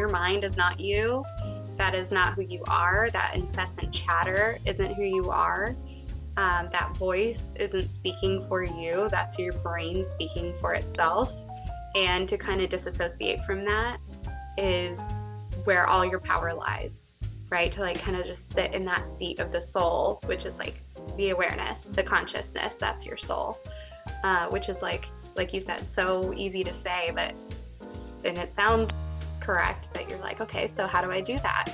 your mind is not you. That is not who you are. That incessant chatter isn't who you are. That voice isn't speaking for you. That's your brain speaking for itself. And to kind of disassociate from that is where all your power lies, right? To like kind of just sit in that seat of the soul, which is like the awareness, the consciousness, that's your soul, which is like you said, so easy to say, and it sounds correct, but you're like, okay, so how do I do that?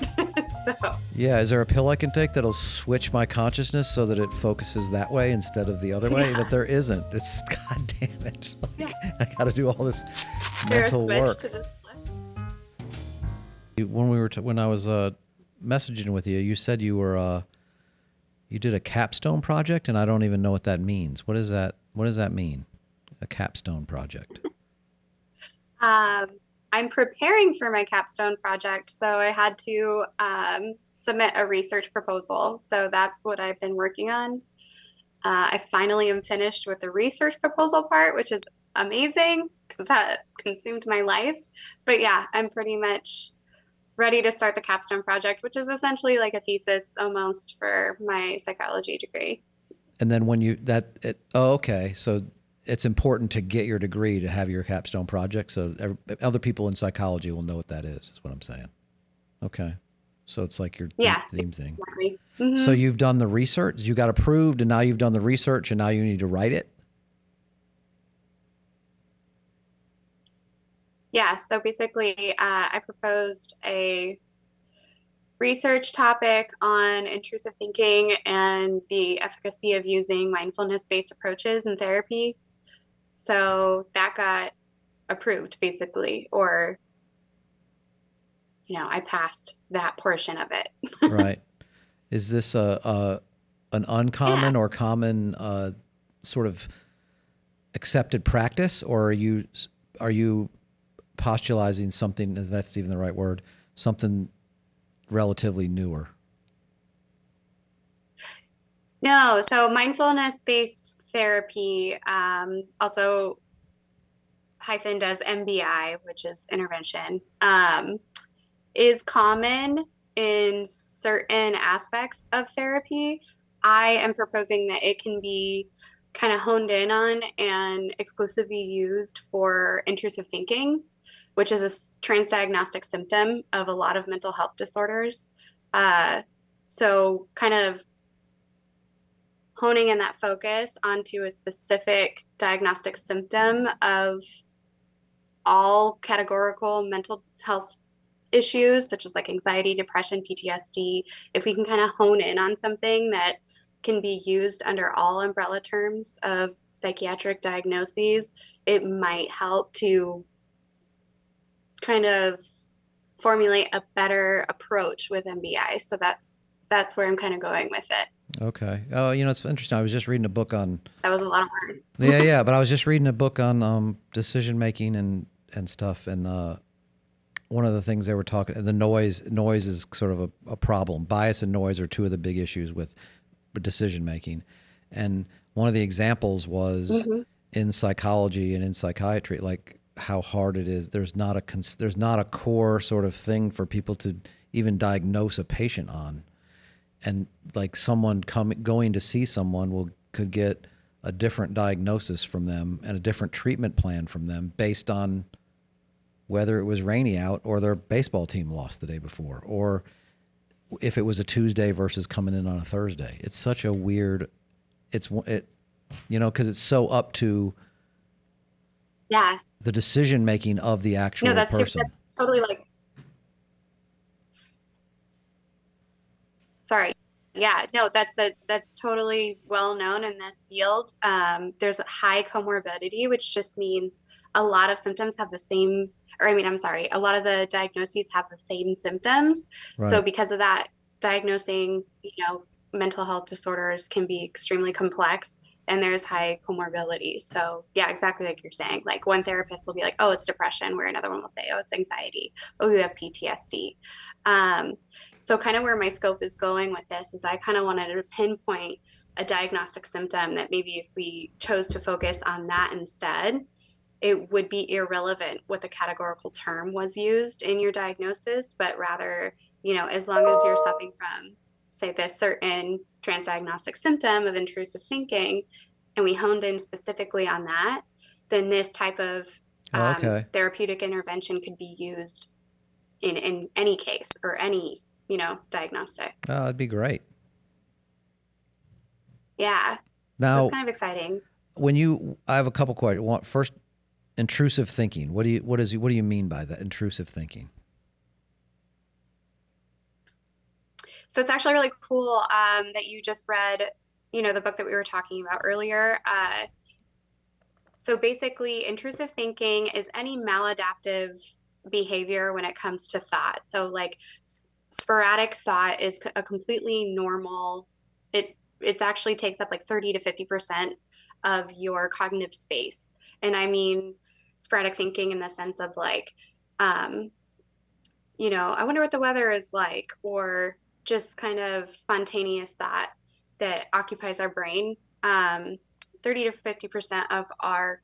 So yeah, is there a pill I can take that'll switch my consciousness so that it focuses that way instead of the other way? Yeah. But there isn't. It's god damn it. Like, yeah. I got to do all this mental work. To just when I was messaging with you, you said you were you did a capstone project, and I don't even know what that means. What is that? What does that mean? A capstone project? I'm preparing for my capstone project, so I had to submit a research proposal. So that's what I've been working on. I finally am finished with the research proposal part, which is amazing because that consumed my life. But yeah, I'm pretty much ready to start the capstone project, which is essentially like a thesis almost for my psychology degree. And then when okay, so it's important to get your degree to have your capstone project, so other people in psychology will know what that is what I'm saying. Okay. So it's like your theme thing. Exactly. Mm-hmm. So you've done the research, you got approved, and now you've done the research, and now you need to write it? Yeah, so basically I proposed a research topic on intrusive thinking and the efficacy of using mindfulness-based approaches in therapy. So that got approved basically, or, I passed that portion of it. Right. Is this an uncommon or common sort of accepted practice, or are you postulating something, if that's even the right word, something relatively newer? No, so mindfulness-based therapy, also hyphened as MBI, which is intervention, is common in certain aspects of therapy. I am proposing that it can be kind of honed in on and exclusively used for intrusive thinking, which is a transdiagnostic symptom of a lot of mental health disorders. So kind of honing in that focus onto a specific diagnostic symptom of all categorical mental health issues, such as like anxiety, depression, PTSD. If we can kind of hone in on something that can be used under all umbrella terms of psychiatric diagnoses, it might help to kind of formulate a better approach with MBI. So that's where I'm kind of going with it. Okay. Oh, it's interesting. I was just reading a book on... That was a lot of words. Yeah, but I was just reading a book on decision making and stuff, and one of the things they were talking, the noise is sort of a problem. Bias and noise are two of the big issues with decision making, and one of the examples was in psychology and in psychiatry, like how hard it is. There's not a core sort of thing for people to even diagnose a patient on. And like someone going to see someone could get a different diagnosis from them and a different treatment plan from them based on whether it was rainy out or their baseball team lost the day before, or if it was a Tuesday versus coming in on a Thursday. It's such a weird, because it's so up to the decision making of the actual person. That's totally like. Sorry. Yeah, no, that's totally well known in this field. There's a high comorbidity, which just means a lot of symptoms have the same, a lot of the diagnoses have the same symptoms. Right. So because of that, diagnosing, mental health disorders can be extremely complex, and there's high comorbidity. So yeah, exactly like you're saying. Like one therapist will be like, oh, it's depression, where another one will say, oh, it's anxiety. Oh, you have PTSD. So kind of where my scope is going with this is I kind of wanted to pinpoint a diagnostic symptom that maybe if we chose to focus on that instead, it would be irrelevant what the categorical term was used in your diagnosis, but rather, as long as you're suffering from, say, this certain transdiagnostic symptom of intrusive thinking, and we honed in specifically on that, then this type of Oh, okay. therapeutic intervention could be used in any case or any, diagnostic. Oh, that'd be great. Yeah. So it's Now, kind of exciting. I have a couple questions. First, intrusive thinking. What do you mean by that? Intrusive thinking. So it's actually really cool that you just read, the book that we were talking about earlier. So basically, intrusive thinking is any maladaptive behavior when it comes to thought. So like sporadic thought is a completely normal. It actually takes up like 30 to 50% of your cognitive space. And I mean sporadic thinking in the sense of like, um, I wonder what the weather is like, or just kind of spontaneous thought that occupies our brain. 30 to 50% of our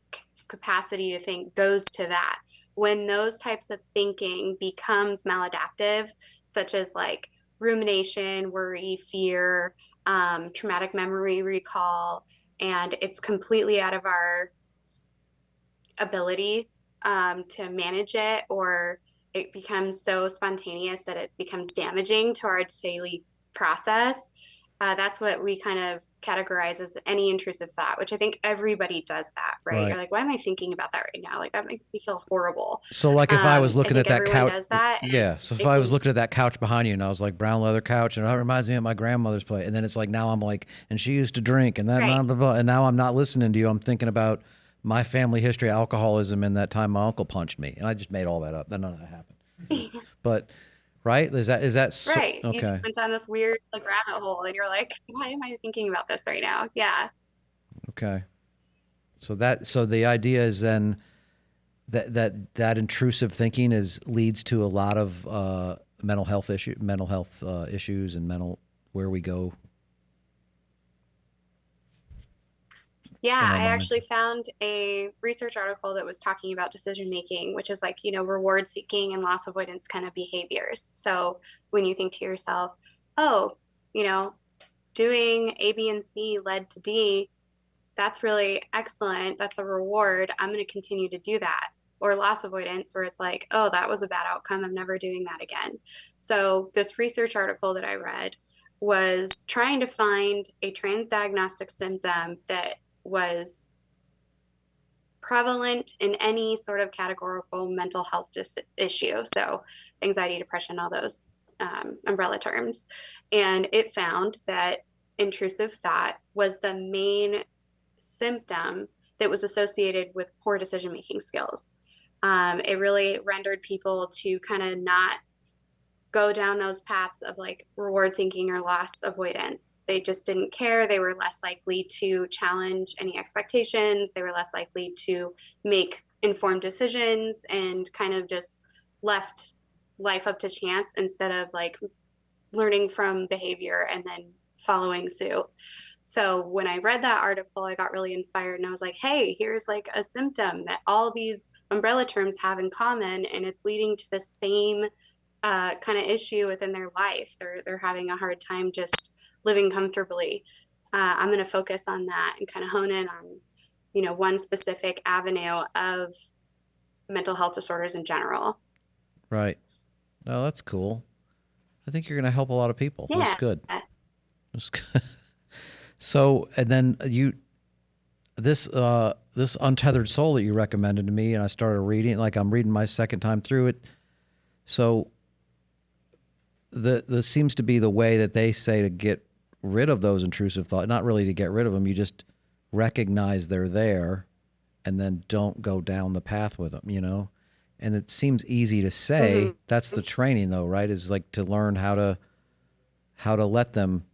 capacity to think goes to that. When those types of thinking becomes maladaptive, such as like rumination, worry, fear, traumatic memory recall, and it's completely out of our ability to manage it, or it becomes so spontaneous that it becomes damaging to our daily process. That's what we kind of categorize as any intrusive thought, which I think everybody does that, right? You're Right. like, why am I thinking about that right now? Like, that makes me feel horrible. So like if I was I looking think at that everyone couch, does that. And yeah. So if it I was can, looking at that couch behind you and I was like brown leather couch and it reminds me of my grandmother's place. And then it's like, now I'm like, and she used to drink and that blah, right. blah, blah. And now I'm not listening to you. I'm thinking about my family history of alcoholism and that time my uncle punched me. And I just made all that up. Then none of that happened. But right. Right. You Okay. went down this weird like rabbit hole and you're like, why am I thinking about this right now? Yeah. Okay. So the idea is then that intrusive thinking leads to a lot of mental health issues and where we go Yeah, in our I minds. actually found a research article that was talking about decision making, which is like, reward seeking and loss avoidance kind of behaviors. So when you think to yourself, oh, you know, doing A, B, and C led to D, that's really excellent. That's a reward. I'm going to continue to do that. Or loss avoidance, where it's like, oh, that was a bad outcome. I'm never doing that again. So, this research article that I read was trying to find a transdiagnostic symptom that was prevalent in any sort of categorical mental health issue. So, anxiety, depression, all those umbrella terms. And it found that intrusive thought was the main symptom that was associated with poor decision making skills. It really rendered people to kind of not go down those paths of like reward seeking or loss avoidance. They just didn't care. They were less likely to challenge any expectations. They were less likely to make informed decisions and kind of just left life up to chance instead of like learning from behavior and then following suit. So when I read that article, I got really inspired and I was like, hey, here's like a symptom that all these umbrella terms have in common, and it's leading to the same kind of issue within their life. They're having a hard time just living comfortably. I'm going to focus on that and kind of hone in on, one specific avenue of mental health disorders in general. Right. No, that's cool. I think you're going to help a lot of people. That's Yeah. good. That's good. So, and then this Untethered Soul that you recommended to me, and I started reading. Like I'm reading my second time through it. So, the seems to be the way that they say to get rid of those intrusive thoughts. Not really to get rid of them. You just recognize they're there, and then don't go down the path with them. And it seems easy to say. Mm-hmm. That's the training, though, right? Is like to learn how to let them.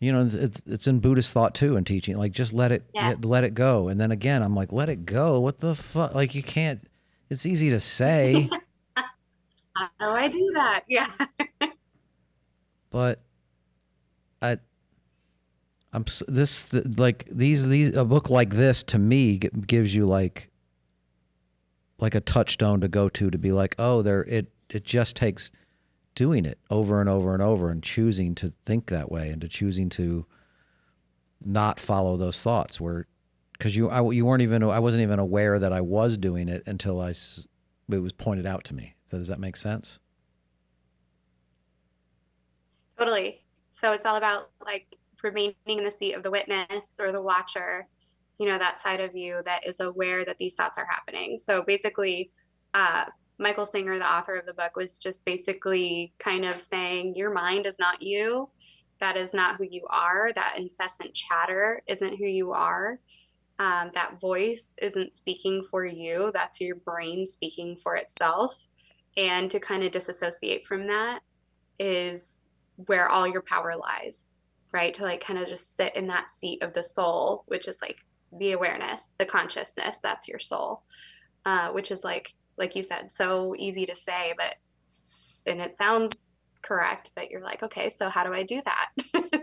It's in Buddhist thought too and teaching. Like just let Yeah. it go. And then again, I'm like, let it go. What the fuck? Like you can't. It's easy to say, How do I do that? Yeah. but I like these a book like this to me gives you like a touchstone to go to be like, oh, it just takes doing it over and over and over and choosing to think that way and to choosing to not follow those thoughts where because you weren't even I wasn't even aware that I was doing it until it was pointed out to me. So does that make sense? Totally. So it's all about like remaining in the seat of the witness or the watcher, that side of you that is aware that these thoughts are happening. So basically, uh, Michael Singer, the author of the book, was just basically kind of saying, your mind is not you. That is not who you are. That incessant chatter isn't who you are. That voice isn't speaking for you. That's your brain speaking for itself. And to kind of disassociate from that is where all your power lies, right? To like kind of just sit in that seat of the soul, which is like the awareness, the consciousness, that's your soul, which is like you said, so easy to say, but, and it sounds correct, but you're like, okay, so how do I do that?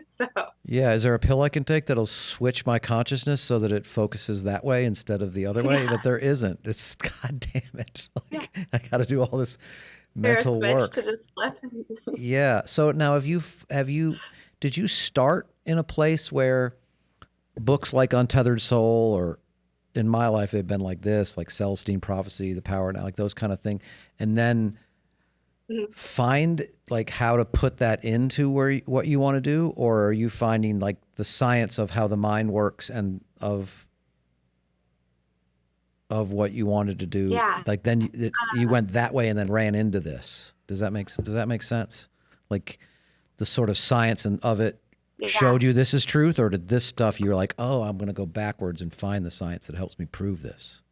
So, Yeah, is there a pill I can take that'll switch my consciousness so that it focuses that way instead of the other way? yeah, But there isn't. It's god damn it. yeah. Like I got to do all this There a mental switch to work. just flip? Yeah. So now did you start in a place where books like Untethered Soul or in my life it'd been like this, like Celestine Prophecy, The Power Now, like those kind of thing, and then Mhm. find like how to put that into what you want to do, or are you finding like the science of how the mind works and of what you wanted to do, Yeah. like then you went that way and then ran into this? Does that make sense? Like the sort of science and of it Yeah. showed you this is truth, or did this stuff you're like, oh, I'm going to go backwards and find the science that helps me prove this?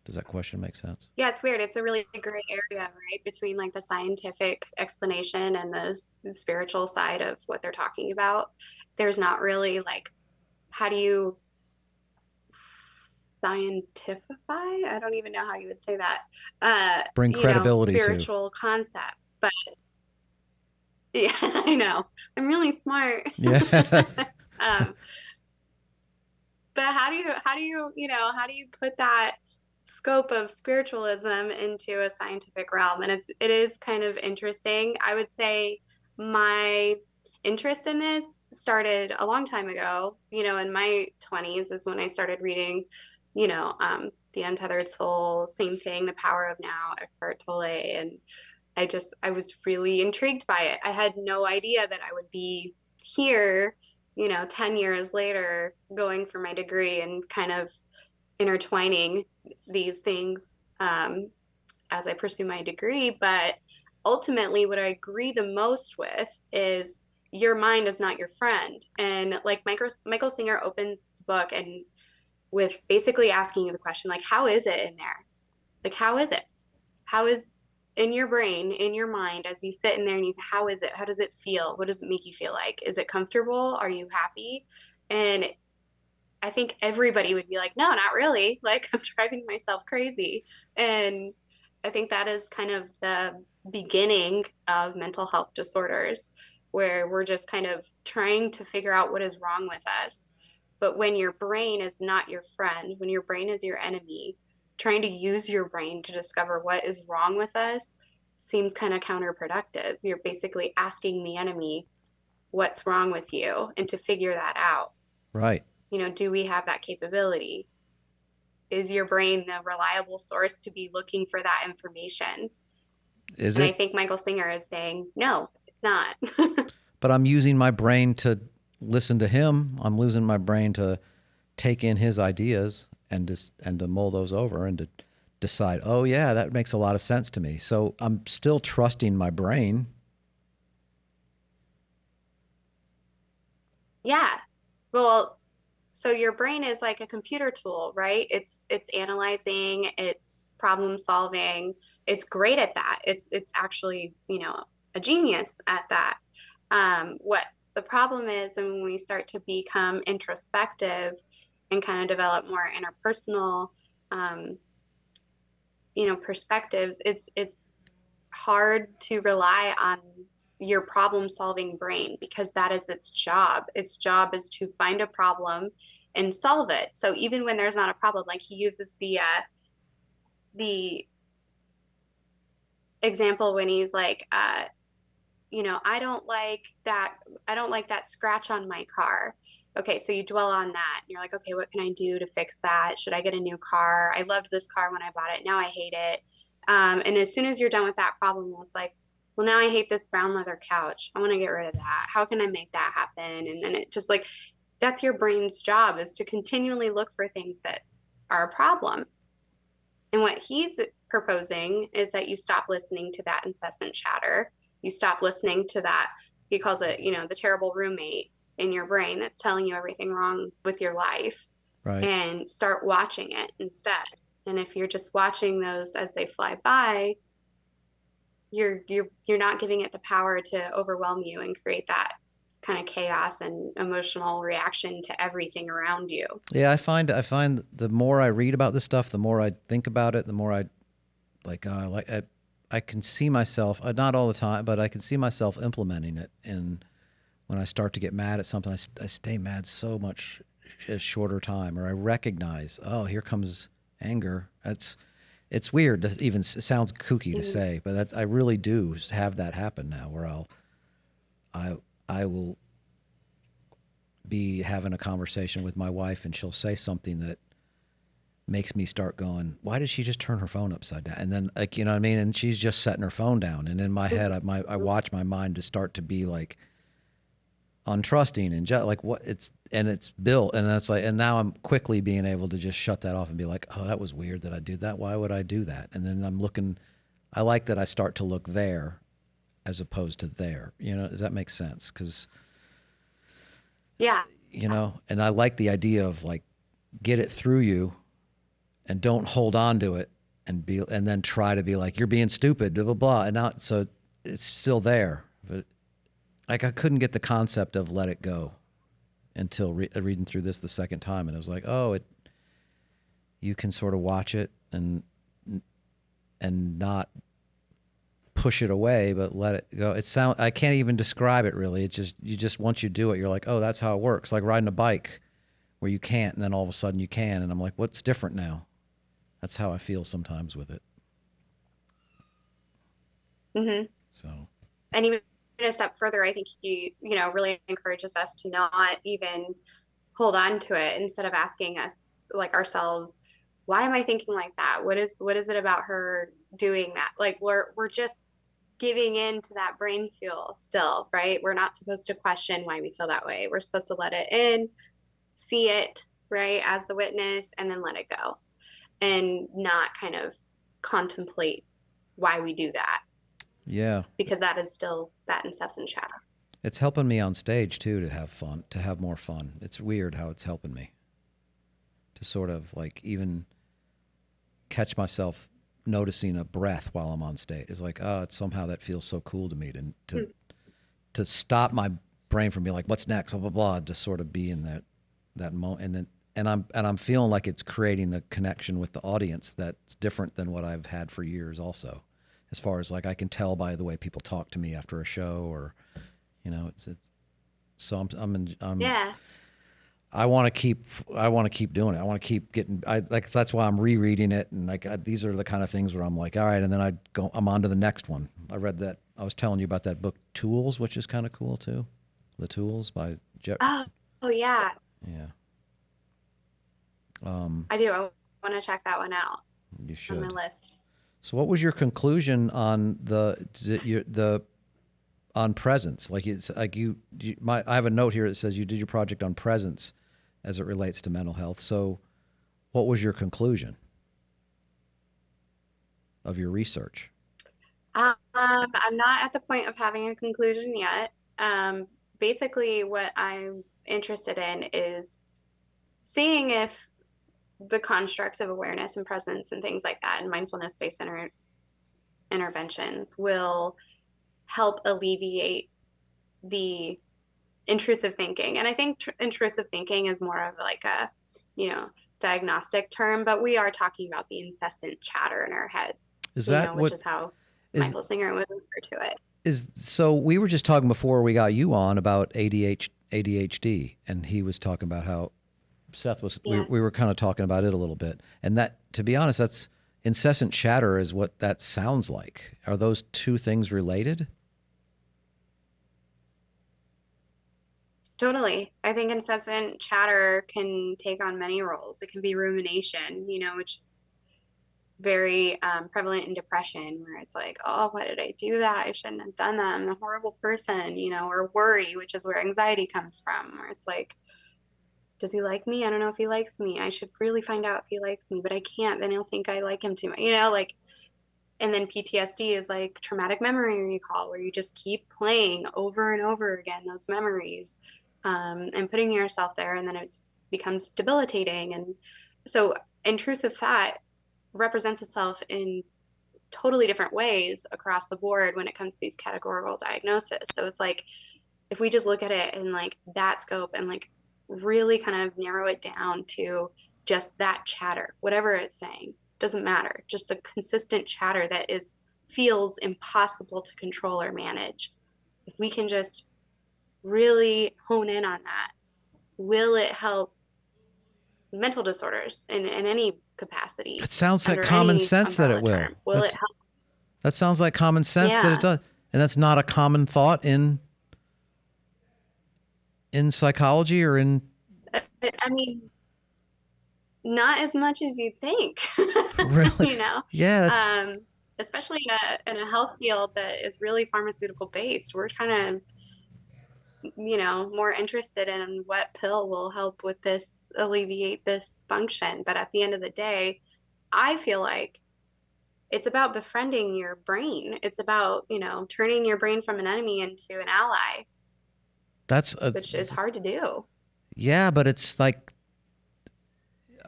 Does that question make sense? Yeah, it's weird. It's a really gray area, right? Between like the scientific explanation and the spiritual side of what they're talking about. There's not really like, how do you scientify? I don't even know how you would say that. Bring credibility to. Spiritual concepts. But yeah, I know. I'm really smart. Yeah. Um, but how do you put that scope of spiritualism into a scientific realm? And it is kind of interesting. I would say my interest in this started a long time ago. In my 20s is when I started reading, The Untethered Soul, same thing, The Power of Now, Eckhart Tolle, and I was really intrigued by it. I had no idea that I would be here, 10 years later, going for my degree and kind of intertwining these things as I pursue my degree. But ultimately, what I agree the most with is your mind is not your friend. And like Michael Singer opens the book and with basically asking you the question, like, how is it in there? Like, how is it? How is in your brain, in your mind, as you sit in there and how is it? How does it feel? What does it make you feel like? Is it comfortable? Are you happy? And I think everybody would be like, no, not really. Like, I'm driving myself crazy. And I think that is kind of the beginning of mental health disorders, where we're just kind of trying to figure out what is wrong with us. But when your brain is not your friend, when your brain is your enemy, trying to use your brain to discover what is wrong with us seems kind of counterproductive. You're basically asking the enemy what's wrong with you and to figure that out. Right. Do we have that capability? Is your brain the reliable source to be looking for that information? Is And I it? think Michael Singer is saying, no, it's not. But I'm using my brain to listen to him. I'm losing my brain to take in his ideas and to mull those over and to decide, oh yeah, that makes a lot of sense to me. So I'm still trusting my brain. Yeah. Well, so your brain is like a computer tool, right? It's analyzing, it's problem solving. It's great at that. It's actually, a genius at that. What the problem is, and when we start to become introspective and kind of develop more interpersonal, um, perspectives, it's hard to rely on your problem solving brain, because that is its job. Its job is to find a problem and solve it. So even when there's not a problem, like he uses the example when he's like, I don't like that scratch on my car. Okay, so you dwell on that. And you're like, okay, what can I do to fix that? Should I get a new car? I loved this car when I bought it. Now I hate it. And as soon as you're done with that problem, it's like, well, now I hate this brown leather couch. I want to get rid of that. How can I make that happen? And then it just like, that's your brain's job, is to continually look for things that are a problem. And what he's proposing is that you stop listening to that incessant chatter. You stop listening to that, he calls it, the terrible roommate in your brain that's telling you everything wrong with your life, Right. and start watching it instead. And if you're just watching those as they fly by, you're not giving it the power to overwhelm you and create that kind of chaos and emotional reaction to everything around you. Yeah, I find the more I read about this stuff, the more I think about it, the more I I can see myself, not all the time, but I can see myself implementing it. And when I start to get mad at something, I stay mad so much a shorter time, or I recognize, oh, here comes anger. It's weird to even, it sounds kooky to Mm-hmm. say, but I really do have that happen now, where I I will be having a conversation with my wife, and she'll say something that makes me start going, why did she just turn her phone upside down? And then, like, you know what I mean? And she's just setting her phone down. And in my head, I watch my mind to start to be like untrusting and like what it's built. And that's like, and now I'm quickly being able to just shut that off and be like, oh, that was weird that I did that. Why would I do that? And then I like that I start to look there as opposed to there. Does that make sense? Because, Yeah. and I like the idea of like, get it through you and don't hold on to it and then try to be like, you're being stupid, blah blah blah, and not, so it's still there. But like, I couldn't get the concept of let it go until reading through this the second time, and it was like, oh, you can sort of watch it and not push it away, but let it go. I can't even describe it really. It just once you do it, you're like, oh, that's how it works. Like riding a bike where you can't, and then all of a sudden you can, and I'm like, what's different now? That's how I feel sometimes with it. Mm-hmm. So, And even a step further, I think he really encourages us to not even hold on to it, instead of asking us, like, ourselves, why am I thinking like that? What is it about her doing that? Like, we're just giving in to that brain fuel still, right? We're not supposed to question why we feel that way. We're supposed to let it in, see it, right, as the witness, and then let it go, and not kind of contemplate why we do that, yeah, because that is still that incessant chatter. it's helping me on stage too to have fun, to have more fun. It's weird how it's helping me to sort of like even catch myself noticing a breath while I'm on stage. It's like, oh, it's somehow that feels so cool to me to stop my brain from being like, what's next, blah blah blah, to sort of be in that moment, and I'm feeling like it's creating a connection with the audience that's different than what I've had for years. Also, as far as like, I can tell by the way people talk to me after a show, or it's so Yeah. I want to keep doing it. I want to keep getting. That's why I'm rereading it, and like these are the kind of things where I'm like, all right, and then I'm on to the next one. I read that. I was telling you about that book Tools, which is kind of cool too. The Tools by Jeff. Oh yeah, Yeah. Um, I do. I want to check that one out you on my should. list. So, what was your conclusion on the on presence? Like, it's like I have a note here that says you did your project on presence as it relates to mental health. So, what was your conclusion of your research? I'm not at the point of having a conclusion yet. Basically, what I'm interested in is seeing if the constructs of awareness and presence and things like that, and mindfulness-based interventions, will help alleviate the intrusive thinking. And I think intrusive thinking is more of like a, you know, diagnostic term, but we are talking about the incessant chatter in our head, Is that which what is how is Michael Singer would refer to it. So we were just talking before we got you on about ADHD, and he was talking about how Seth was. Yeah, We were kind of talking about it a little bit, and that, to be honest, that's incessant chatter is what that sounds like. Are those two things related? totally. I think incessant chatter can take on many roles. It can be rumination, which is very prevalent in depression, where it's like, oh, why did I do that? I shouldn't have done that. I'm a horrible person, or worry, which is where anxiety comes from, where it's like, does he like me? I don't know if he likes me. I should really find out if he likes me, but I can't. Then he'll think I like him too much, like, and then PTSD is like traumatic memory recall, where you just keep playing over and over again those memories, and putting yourself there, and then it becomes debilitating. And so intrusive thought represents itself in totally different ways across the board when it comes to these categorical diagnoses. So it's like, if we just look at it in like that scope and like really kind of narrow it down to just that chatter, whatever it's saying, doesn't matter. Just the consistent chatter that feels impossible to control or manage. If we can just really hone in on that, will it help mental disorders in any capacity? That sounds like Under common any sense that it umbrella will. term? Will it help? That sounds like common sense that it Yeah. does, and that's not a common thought in psychology or in. I mean, not as much as you'd think, Really? you know, Yeah, that's. um, especially in a health field that is really pharmaceutical based. We're kind of, more interested in what pill will help with this, alleviate this function. But at the end of the day, I feel like it's about befriending your brain. It's about, turning your brain from an enemy into an ally, That's which is hard to do. yeah, but it's like,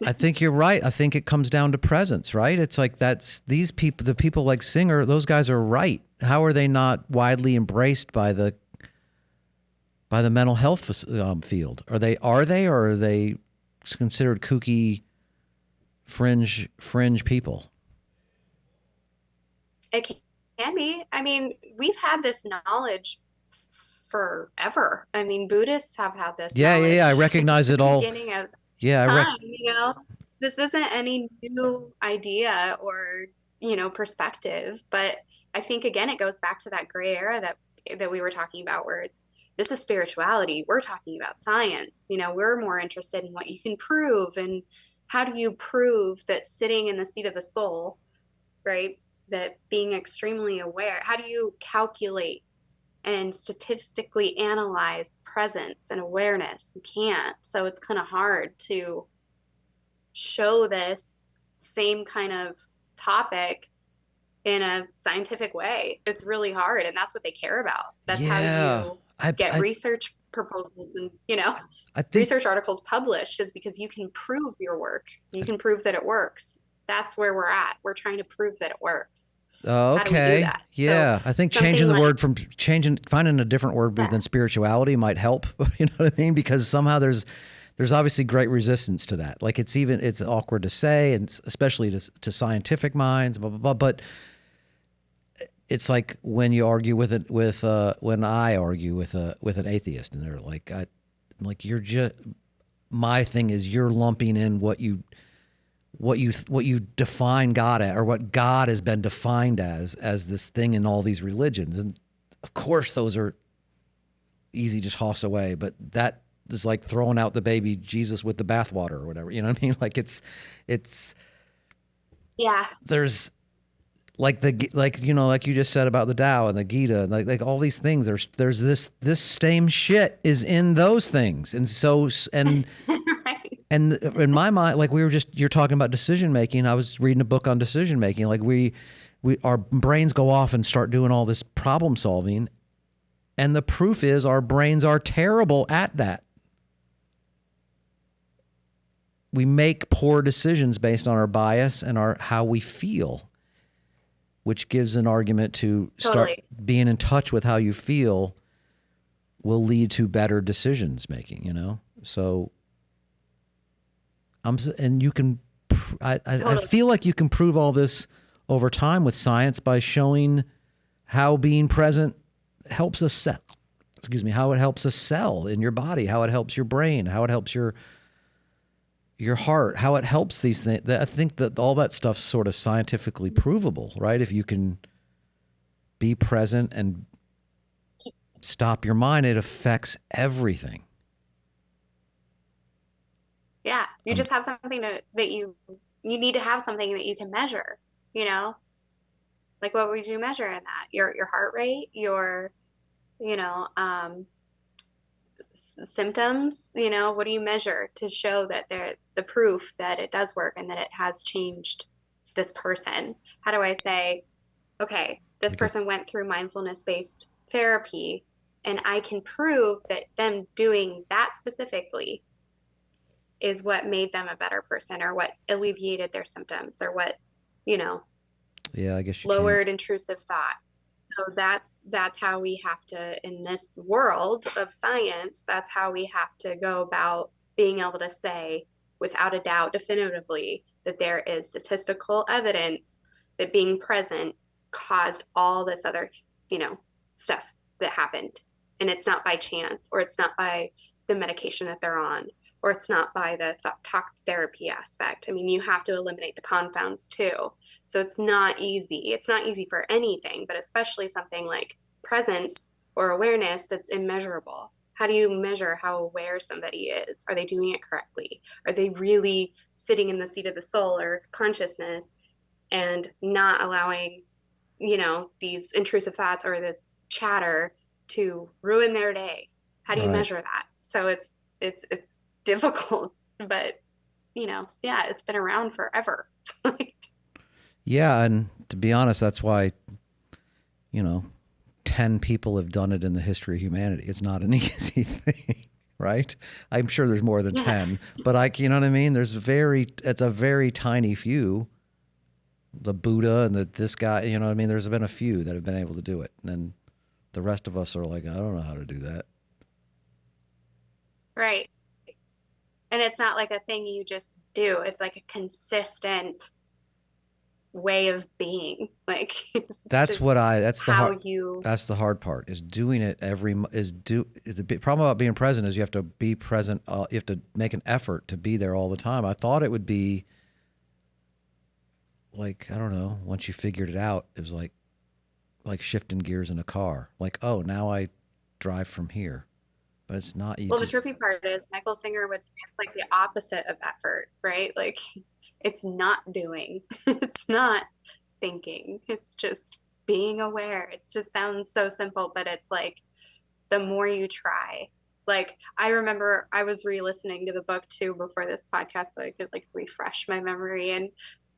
I think you're right. I think it comes down to presence, right? It's like that's these people, the people like Singer, those guys are right. How are they not widely embraced by the mental health field? Are they, or are they considered kooky fringe people? It can be. I mean, we've had this knowledge forever. I mean, Buddhists have had this Yeah. I knowledge since recognize the it all. beginning of Yeah, time, This isn't any new idea or, perspective, but I think again it goes back to that gray area that we were talking about, where this is spirituality. We're talking about science. We're more interested in what you can prove, and how do you prove that sitting in the seat of the soul, right? That being extremely aware, how do you calculate and statistically analyze presence and awareness? You can't. So it's kind of hard to show this same kind of topic in a scientific way. It's really hard. And that's what they care about. That's how yeah. you I get I research proposals and, I think research articles published, is because you can prove your work. You can prove that it works. That's where we're at. We're trying to prove that it works. How do we do okay. that? So Yeah, I think something changing the like, word from finding a different word yeah, than spirituality might help. You know what I mean? Because somehow there's obviously great resistance to that. Like it's awkward to say, and especially to scientific minds, blah blah blah. But it's like when you argue when I argue with an atheist, and they're like, I'm like, you're just, my thing is you're lumping in what you define God at, or what God has been defined as this thing in all these religions. And of course those are easy to toss away, but that is like throwing out the baby Jesus with the bathwater or whatever. You know what I mean? Like it's yeah, there's like like you just said about the Tao and the Gita, and like all these things. There's this same shit is in those things, and so right. and in my mind, like you're talking about decision making. I was reading a book on decision making. Like our brains go off and start doing all this problem solving, and the proof is our brains are terrible at that. We make poor decisions based on our bias and how we feel, which gives an argument to start Totally. being in touch with how you feel will lead to better decisions making, So and you can, I Totally. feel like you can prove all this over time with science by showing how being present helps us sell. Excuse me, how it helps us sell in your body, how it helps your brain, how it helps your heart, how it helps these things. I think that all that stuff's sort of scientifically provable, right? If you can be present and stop your mind, it affects everything. Yeah, you just have something that you need to have something that you can measure, you know? Like what would you measure in that? Your heart rate, your, you know, symptoms, what do you measure to show that the proof that it does work and that it has changed this person? How do I say, okay, this person went through mindfulness-based therapy and I can prove that them doing that specifically is what made them a better person or what alleviated their symptoms or what, you know, Yeah, I guess you lowered can't. intrusive thought. So that's how we have to, in this world of science, that's how we have to go about being able to say without a doubt definitively that there is statistical evidence that being present caused all this other, stuff that happened. And it's not by chance, or it's not by the medication that they're on, or it's not by the talk therapy aspect. I mean, you have to eliminate the confounds too. So it's not easy. It's not easy for anything, but especially something like presence or awareness that's immeasurable. How do you measure how aware somebody is? Are they doing it correctly? Are they really sitting in the seat of the soul or consciousness and not allowing, these intrusive thoughts or this chatter to ruin their day? How do you Right. measure that? So it's difficult, but yeah, it's been around forever. Yeah, and to be honest, that's why, 10 people have done it in the history of humanity. It's not an easy thing, right? I'm sure there's more than Yeah. 10, but you know what I mean? It's a very tiny few. The Buddha and this guy, you know what I mean? There's been a few that have been able to do it. And then the rest of us are like, I don't know how to do that. Right. And it's not like a thing you just do. It's like a consistent way of being. Like it's just how you That's the hard part is doing it the big problem about being present is you have to be present. You have to make an effort to be there all the time. I thought it would be like, I don't know, once you figured it out, it was like shifting gears in a car. Like, oh, now I drive from here. But it's not, you well, the just, trippy part is Michael Singer would say it's like the opposite of effort, right? Like it's not doing, it's not thinking, it's just being aware. It just sounds so simple, but it's like the more you try. Like I remember I was re-listening to the book too before this podcast so I could like refresh my memory, and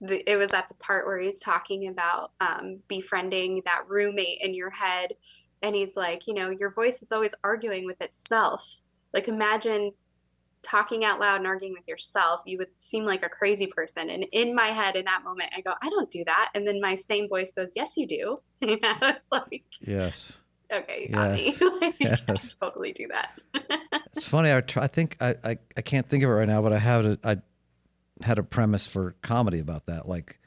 it was at the part where he's talking about befriending that roommate in your head, and he's like, your voice is always arguing with itself. Like imagine talking out loud and arguing with yourself. You would seem like a crazy person. And in my head in that moment I go, I don't do that, and then my same voice goes, yes you do. It's like, yes, okay, you got me. yes, Like, I yes. totally do that. It's funny. I think I can't think of it right now, but I had a premise for comedy about that. Like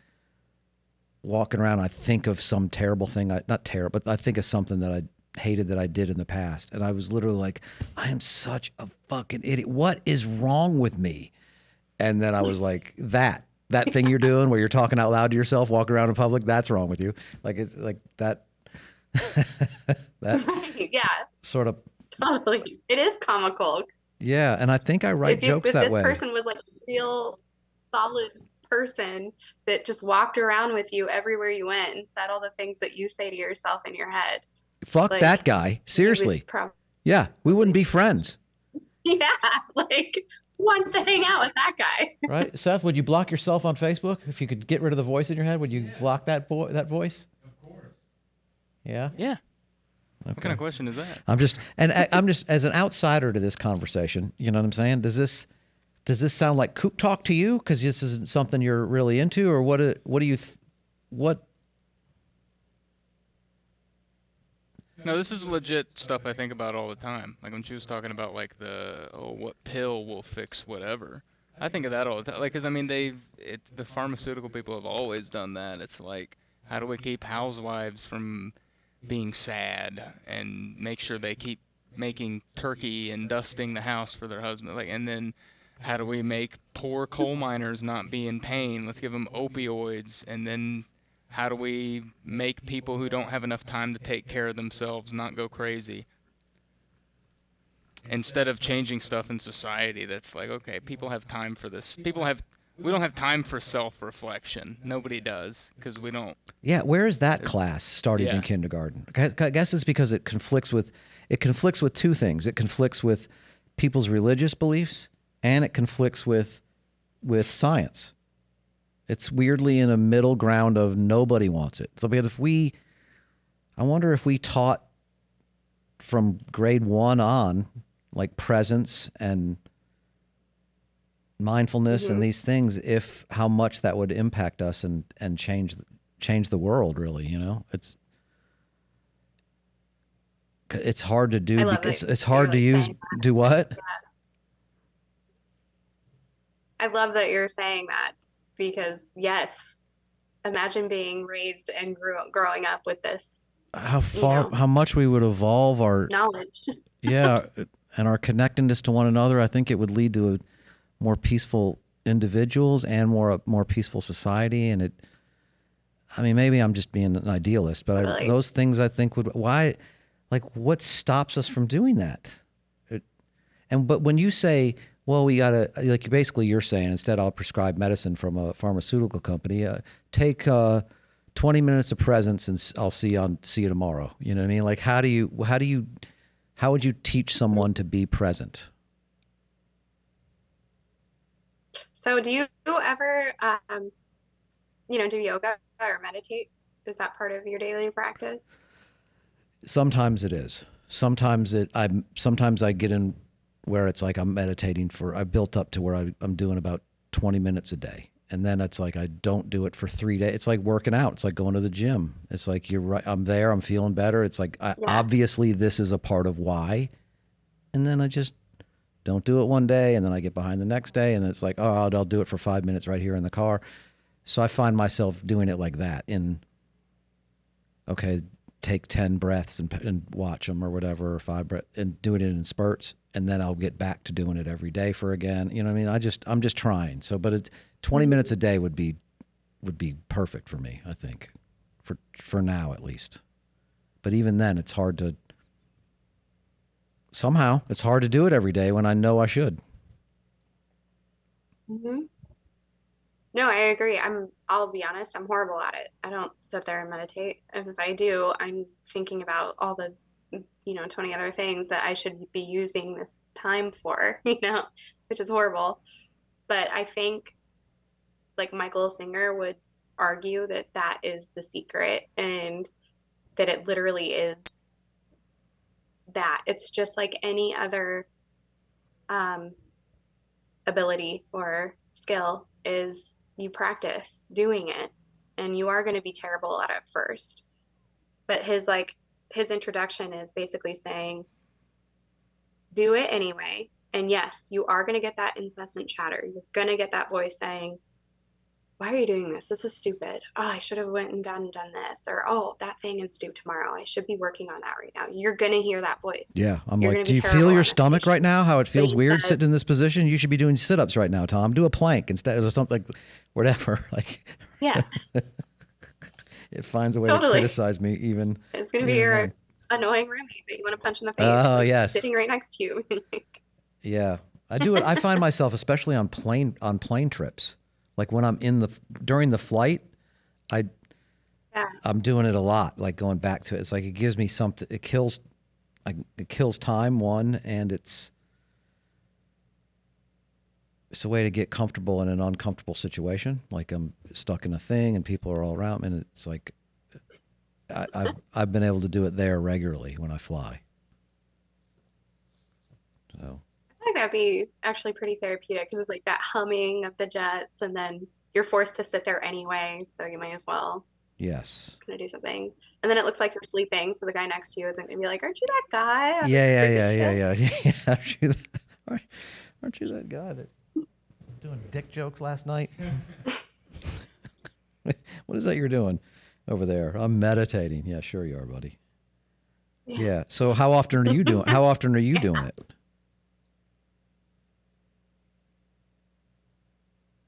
walking around, I think of some terrible thing. Not terrible, but I think of something that I hated that I did in the past. And I was literally like, I am such a fucking idiot. What is wrong with me? And then I was like, that thing you're doing where you're talking out loud to yourself, walking around in public, that's wrong with you. Like it's like that, that Right. Yeah, sort of, totally. It is comical. yeah. And I think I write jokes If that this way. person was like a real solid person that just walked around with you everywhere you went and said all the things that you say to yourself in your head, Fuck that like guy. you would Seriously. probably, Yeah. We wouldn't be friends. yeah, like who wants to hang out with that guy? Right, Seth? Would you block yourself on Facebook if you could get rid of the voice in your head? Would you block that voice? Yeah. Yeah. What kind Okay. of question is that? I'm just as an outsider to this conversation. You know what I'm saying? Does this sound like kook talk to you? Because this isn't something you're really into, or what do you what? No, this is legit stuff I think about all the time. Like when she was talking about like what pill will fix whatever. I think of that all the time. Like, 'cause I mean, the pharmaceutical people have always done that. It's like, how do we keep housewives from being sad, and make sure they keep making turkey and dusting the house for their husband. Like, and then how do we make poor coal miners not be in pain? Let's give them opioids. And then how do we make people who don't have enough time to take care of themselves not go crazy? Instead of changing stuff in society that's like, okay, people have time for this. We don't have time for self-reflection. Nobody does, because we don't. Yeah, where is that class started in Yeah. kindergarten? I guess it's because it conflicts with two things. It conflicts with people's religious beliefs, and it conflicts with science. It's weirdly in a middle ground of nobody wants it. So because I wonder if we taught from grade 1 on, like presence and mindfulness and these things, if how much that would impact us and change the world, really, you know? It's hard to do. I love that It's hard to you're, use. like, Do what? I love that you're saying that, because yes, imagine being raised and growing up with this How know, how much we would evolve our knowledge. yeah, and our connectedness to one another. I think it would lead to a more peaceful individuals and more peaceful society. And I mean, maybe I'm just being an idealist, but Totally. those things I think what stops us from doing that? But when you say, well, we gotta, like, basically you're saying, instead I'll prescribe medicine from a pharmaceutical company, take 20 minutes of presence and I'll see you tomorrow. You know what I mean? Like, how would you teach someone to be present? So do you ever, do yoga or meditate? Is that part of your daily practice? Sometimes it is. Sometimes I get in where it's like I'm meditating I built up to where I'm doing about 20 minutes a day. And then it's like I don't do it for 3 days. It's like working out. It's like going to the gym. It's like, you're right. I'm there. I'm feeling better. It's like, obviously this is a part of why. And then I just don't do it one day. And then I get behind the next day. And it's like, oh, I'll do it for 5 minutes right here in the car. So I find myself doing it like that take 10 breaths and watch them or whatever, or 5 breaths, and doing it in spurts. And then I'll get back to doing it every day for again. You know what I mean? I'm just trying. So, but it's 20 minutes a day would be perfect for me, I think, for now at least. But even then, it's hard to do it every day when I know I should. Mm-hmm. No, I agree. I'll be honest, I'm horrible at it. I don't sit there and meditate. And if I do, I'm thinking about all the, 20 other things that I should be using this time for, which is horrible. But I think, like, Michael Singer would argue that that is the secret, and that it literally is that. It's just like any other ability or skill, is you practice doing it, and you are going to be terrible at it first. But his introduction is basically saying, do it anyway. And yes, you are going to get that incessant chatter. You're going to get that voice saying, why are you doing this? This is stupid. Oh, I should have went and done this. Or, oh, that thing is due tomorrow. I should be working on that right now. You're going to hear that voice. Yeah. I'm You're like, gonna do be you terrible feel your on stomach meditation. right now? How it feels he weird says- sitting in this position? You should be doing sit-ups right now, Tom. Do a plank instead or something, whatever. Like, Yeah, it finds a way to Totally. criticize me even. it's going to be even your then. annoying roommate that you want to punch in the face. Oh, that's yes. sitting right next to you. Yeah, I do it. I find myself, especially on plane trips, like when I'm during the flight, Yeah. I'm doing it a lot. Like going back to it, it's like it gives me something. It kills time, one, and it's a way to get comfortable in an uncomfortable situation. Like I'm stuck in a thing and people are all around me, and it's like I've been able to do it there regularly when I fly. So. I think that'd be actually pretty therapeutic, because it's like that humming of the jets, and then you're forced to sit there anyway, so you might as well Yes. kind of do something. And then it looks like you're sleeping, so the guy next to you isn't gonna be like, "Aren't you that guy?" on the previous ship?" Yeah. Aren't you that guy that was doing dick jokes last night? What is that you're doing over there? I'm meditating. Yeah, sure you are, buddy. Yeah. Yeah. So how often are you doing? How often are you doing it?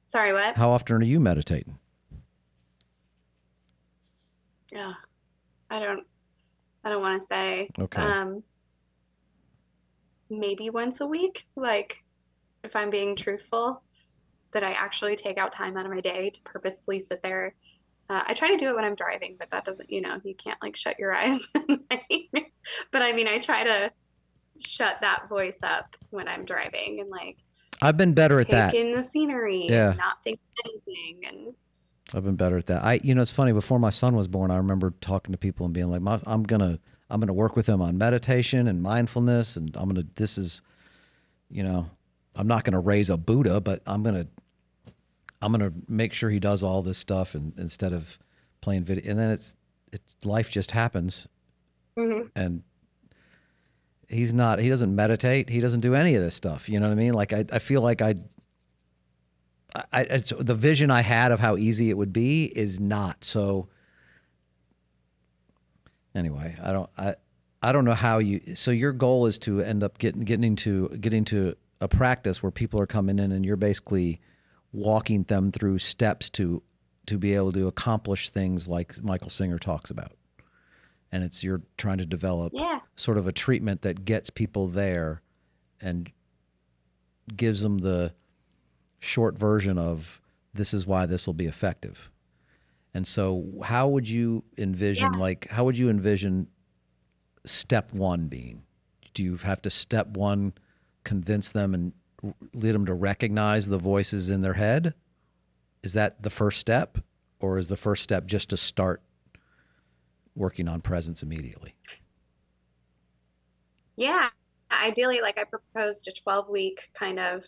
Sorry, what? How often are you meditating? Yeah. I don't I don't want to say. Okay. Maybe once a week, like if I'm being truthful, that I actually take out time out of my day to purposefully sit there. I try to do it when I'm driving, but that doesn't, you can't like shut your eyes. But I mean, I try to shut that voice up when I'm driving and like I've been better at take that. in the scenery Yeah. and not think anything. And I've been better at that. It's funny. Before my son was born, I remember talking to people and being like, I'm gonna work with him on meditation and mindfulness, and This is, I'm not gonna raise a Buddha, but I'm gonna make sure he does all this stuff, and instead of playing video, and then life just happens, Mhm. and he doesn't meditate, he doesn't do any of this stuff. You know what I mean? Like I feel like it's the vision I had of how easy it would be is not. So anyway, I don't know how so your goal is to end up getting into a practice where people are coming in and you're basically walking them through steps to be able to accomplish things like Michael Singer talks about. And you're trying to develop sort of a treatment that gets people there and gives them the short version of this is why this will be effective. And so how would you envision step one being? Do you have to step one convince them and lead them to recognize the voices in their head? Is that the first step, or is the first step just to start working on presence immediately? Yeah, ideally, like I proposed a 12-week kind of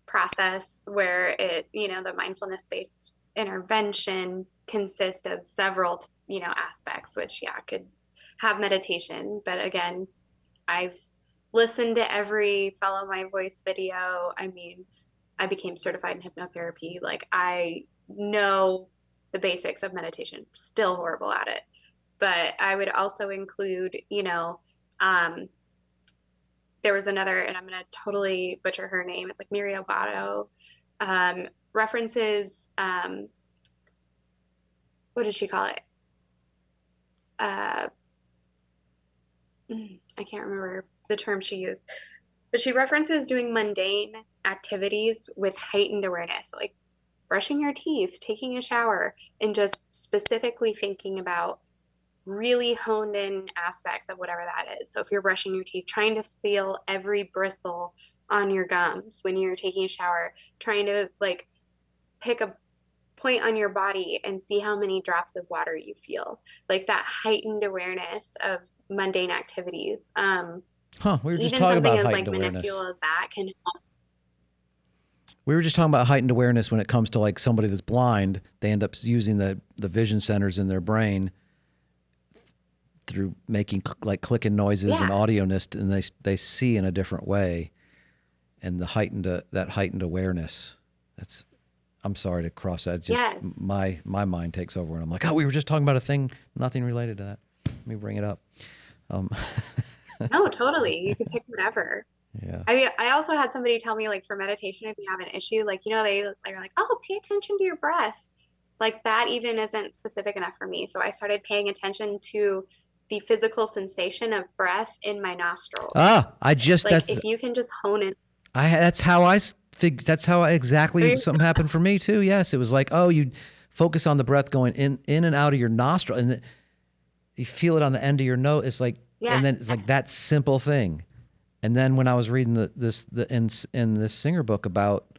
process where the mindfulness-based intervention consists of several, aspects, which, could have meditation. But again, I've listened to every Follow My Voice video. I mean, I became certified in hypnotherapy. Like I know the basics of meditation, still horrible at it. But I would also include, um, there was another, and I'm going to totally butcher her name. It's like Miri Obato, references, what does she call it? Uh, I can't remember the term she used, but she references doing mundane activities with heightened awareness, like brushing your teeth, taking a shower, and just specifically thinking about really honed in aspects of whatever that is. So if you're brushing your teeth, trying to feel every bristle on your gums when you're taking a shower, trying to like pick a point on your body and see how many drops of water you feel, like that heightened awareness of mundane activities. We were just Even talking something about as like heightened awareness. minuscule as that can help. We were just talking about heightened awareness when it comes to like somebody that's blind. They end up using the vision centers in their brain through making like clicking noises and audioness, and they see in a different way, and that heightened awareness. I'm sorry to cross that. Just my mind takes over, and I'm like, we were just talking about a thing, nothing related to that. Let me bring it up. No, totally. You can pick whatever. Yeah. I also had somebody tell me, like, for meditation, if you have an issue, like, they're like, oh, pay attention to your breath. Like that even isn't specific enough for me. So I started paying attention to the physical sensation of breath in my nostrils. If you can just hone in. That's how something happened for me too. Yes. It was like, you focus on the breath going in and out of your nostril, and you feel it on the end of your nose. It's like, and then it's like that simple thing. And then when I was reading in this Singer book about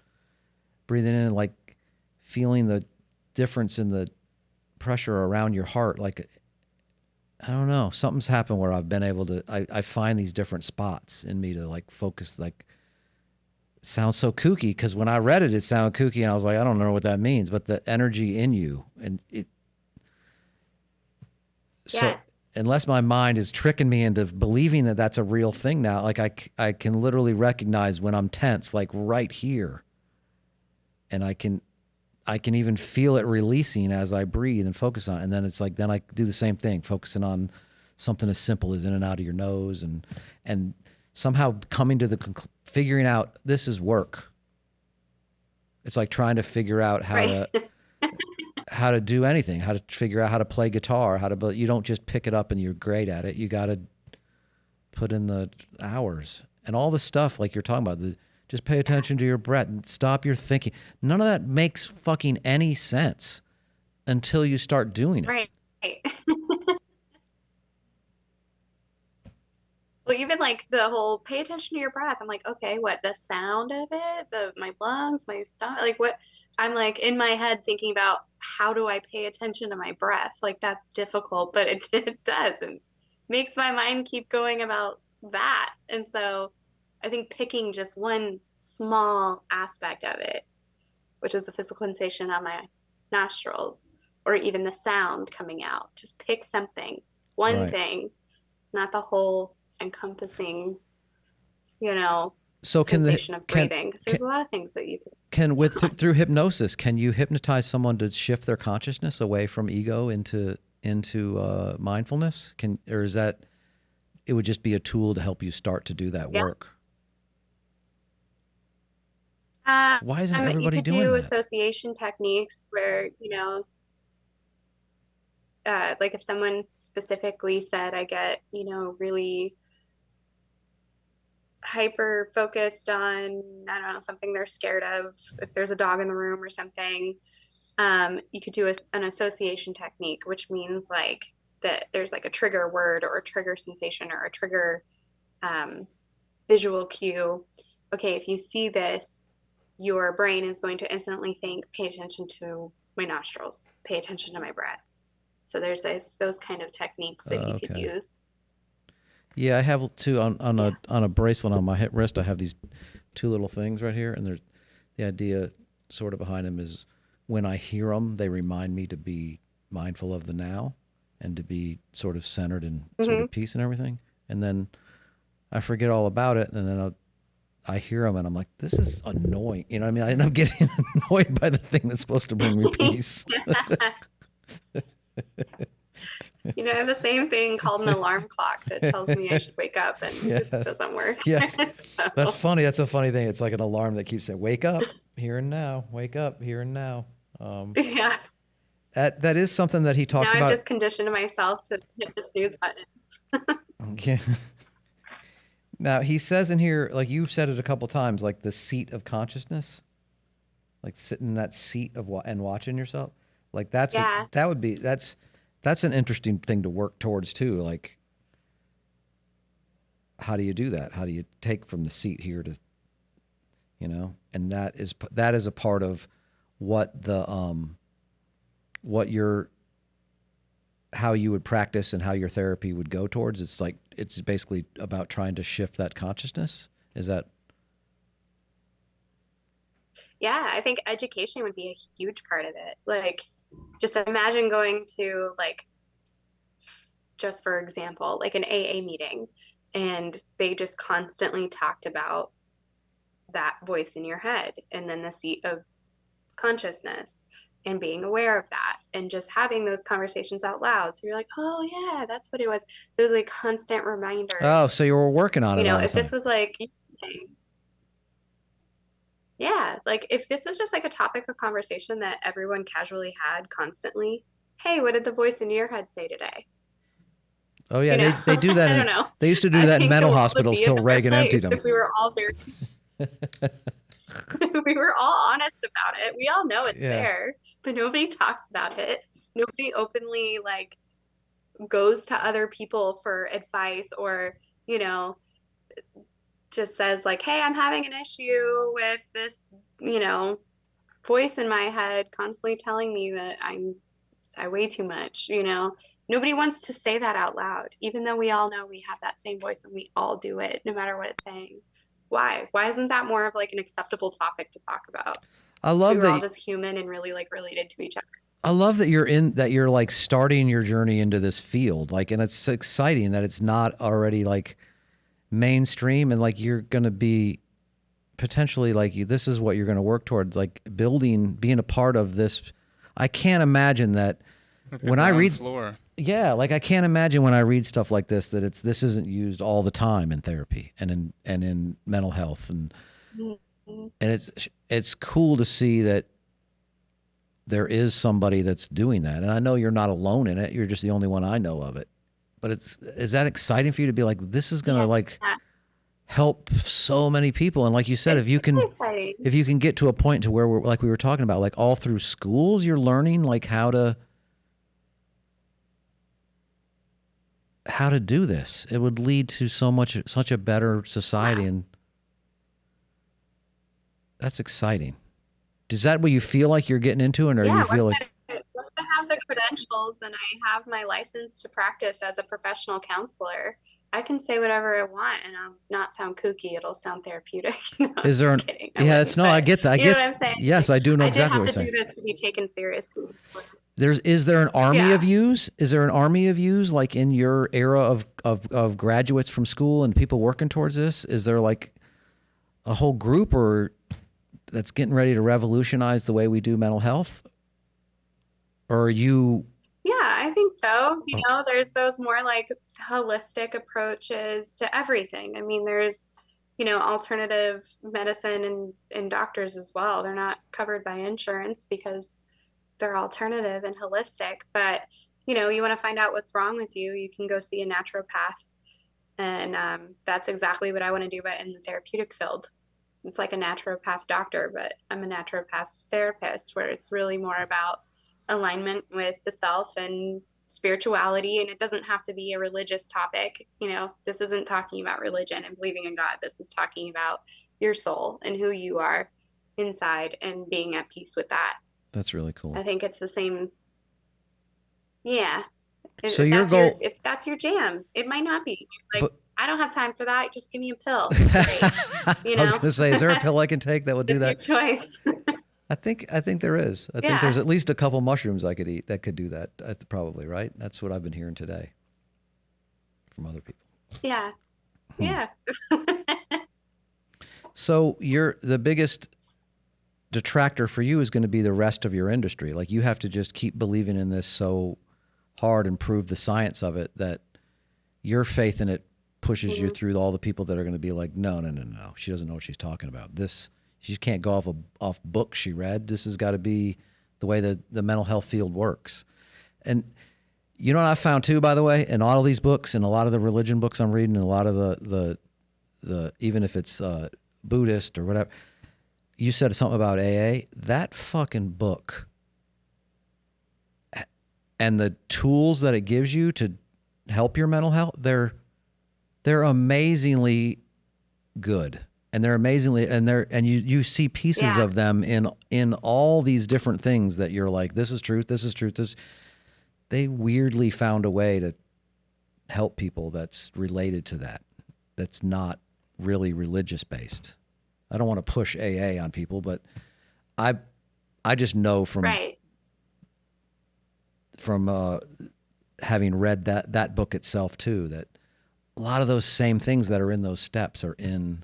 breathing in and like feeling the difference in the pressure around your heart, like, I don't know, something's happened where I've been able to, I find these different spots in me to like focus. Like, it sounds so kooky because when I read it, it sounded kooky, and I was like, I don't know what that means, but the energy in you and it. So unless my mind is tricking me into believing that that's a real thing now, like I can literally recognize when I'm tense, like right here, and I can even feel it releasing as I breathe and focus on it. And then it's like, then I do the same thing, focusing on something as simple as in and out of your nose, and somehow coming to the figuring out this is work. It's like trying to figure out how Right. to how to do anything, how to figure out how to play guitar, but you don't just pick it up and you're great at it. You got to put in the hours and all the stuff like you're talking about. Just pay attention to your breath and stop your thinking. None of that makes fucking any sense until you start doing it. Right. Well, even like the whole pay attention to your breath. I'm like, okay, what, the sound of it, my lungs, my stomach, like what? I'm like in my head thinking about how do I pay attention to my breath? Like that's difficult, but it does and makes my mind keep going about that. And so I think picking just one small aspect of it, which is the physical sensation on my nostrils, or even the sound coming out, just pick something, one Right. thing, not the whole encompassing, So sensation of breathing. Because there's a lot of things that you can through hypnosis, can you hypnotize someone to shift their consciousness away from ego into mindfulness? Or is that it would just be a tool to help you start to do that work? Why isn't everybody you could doing do that? association techniques where, like if someone specifically said, I get, really hyper focused on, I don't know, something they're scared of, if there's a dog in the room or something, you could do an association technique, which means like that there's like a trigger word or a trigger sensation or a trigger visual cue. Okay, if you see this, your brain is going to instantly think, pay attention to my nostrils, pay attention to my breath. So there's those kind of techniques that you could use. Yeah, I have two on a bracelet on my wrist. I have these two little things right here, and there's the idea sort of behind them is when I hear them, they remind me to be mindful of the now and to be sort of centered in sort of peace and everything. And then I forget all about it, and then I hear them, and I'm like, this is annoying. You know what I mean? I end up getting annoyed by the thing that's supposed to bring me peace. I have the same thing called an alarm clock that tells me I should wake up, and it doesn't work. Yes. So. That's funny. That's a funny thing. It's like an alarm that keeps saying, wake up, here and now. Wake up, here and now. Yeah. That is something that he talks now about. I've just conditioned myself to hit the snooze button. Yeah. Now, he says in here, like you've said it a couple times, like the seat of consciousness, like sitting in that seat of and watching yourself. Like that's an interesting thing to work towards too. Like, how do you do that? How do you take from the seat here to, and that is a part of what the, how you would practice and how your therapy would go towards. It's basically about trying to shift that consciousness. Is that? Yeah, I think education would be a huge part of it. Like, just imagine going to, like, just for example, like an AA meeting, and they just constantly talked about that voice in your head and then the seat of consciousness and being aware of that and just having those conversations out loud. So you're like, oh yeah, that's what it was. Those like constant reminders. Oh, so you were working on it. If this was like, yeah, like if this was just like a topic of conversation that everyone casually had constantly, hey, what did the voice in your head say today? Oh yeah, they do that. I don't know. They used to do that in mental hospitals till Reagan emptied them. If we were all very, we were all honest about it. We all know it's there, but nobody talks about it. Nobody openly like goes to other people for advice or, just says like, hey, I'm having an issue with this, voice in my head constantly telling me that I weigh too much, Nobody wants to say that out loud, even though we all know we have that same voice and we all do it no matter what it's saying. Why? Why isn't that more of like an acceptable topic to talk about? I love we're that all just human and really like related to each other. I love that you're like starting your journey into this field. Like, and it's exciting that it's not already like mainstream and like you're going to be potentially like this is what you're going to work towards, like being a part of this. I can't imagine that when I read floor. Yeah, like I can't imagine when I read stuff like this that this isn't used all the time in therapy and in mental health, and Mhm. it's cool to see that there is somebody that's doing that. And I know you're not alone in it. You're just the only one I know of it. But is that exciting for you to be like, this is going to Yeah, like help so many people? And like you said, it's so exciting. if you can get to a point to where we're like we were talking about, like all through schools, you're learning like how to do this, it would lead to such a better society. Yeah. And that's exciting. Is that what you feel like you're getting into? And or you Yeah, feel like, once I have the credentials and I have my license to practice as a professional counselor, I can say whatever I want and I'll not sound kooky. It'll sound therapeutic. No, I'm is there just an, kidding. I yeah, wouldn't, it's no, I but get that. you know what I'm saying? Yes, Like, I do know I did exactly what have you're to saying. do this to be taken seriously. Is there an army of Yeah. yous? Is there an army of yous like in your era of graduates from school and people working towards this? Is there like a whole group or that's getting ready to revolutionize the way we do mental health? Or are you? Yeah, I think so. You Oh, know, there's those more like holistic approaches to everything. I mean, there's, alternative medicine and doctors as well. They're not covered by insurance because they're alternative and holistic. But, you want to find out what's wrong with you, you can go see a naturopath. And that's exactly what I want to do, but in the therapeutic field. It's like a naturopath doctor, but I'm a naturopath therapist where it's really more about alignment with the self and spirituality. And it doesn't have to be a religious topic. This isn't talking about religion and believing in God. This is talking about your soul and who you are inside and being at peace with that. that's really cool. I think it's the same. Yeah. So your goal, If that's your jam, it might not be. Like, but I don't have time for that. Just give me a pill. Great. I was going to say, is there a pill I can take that would do It's your that? choice. I think there is. I think Yeah. there's at least a couple mushrooms I could eat that could do that. Probably, right? That's what I've been hearing today from other people. Yeah. Hmm. Yeah. So the biggest detractor for you is going to be the rest of your industry. Like you have to just keep believing in this so hard and prove the science of it that your faith in it pushes you through all the people that are going to be like, no, she doesn't know what she's talking about. She just can't go off books she read. This has got to be the way the mental health field works. And you know what I found too, by the way, in all of these books and a lot of the religion books I'm reading and a lot of the even if it's Buddhist or whatever, you said something about AA, that fucking book and the tools that it gives you to help your mental health, they're amazingly good. And they're amazingly, and you see pieces Yeah. of them in all these different things that you're like, this is truth, this is truth. They weirdly found a way to help people that's related to that. That's not really religious based. I don't want to push AA on people, but I just know from Right. having read that book itself too, that a lot of those same things that are in those steps are in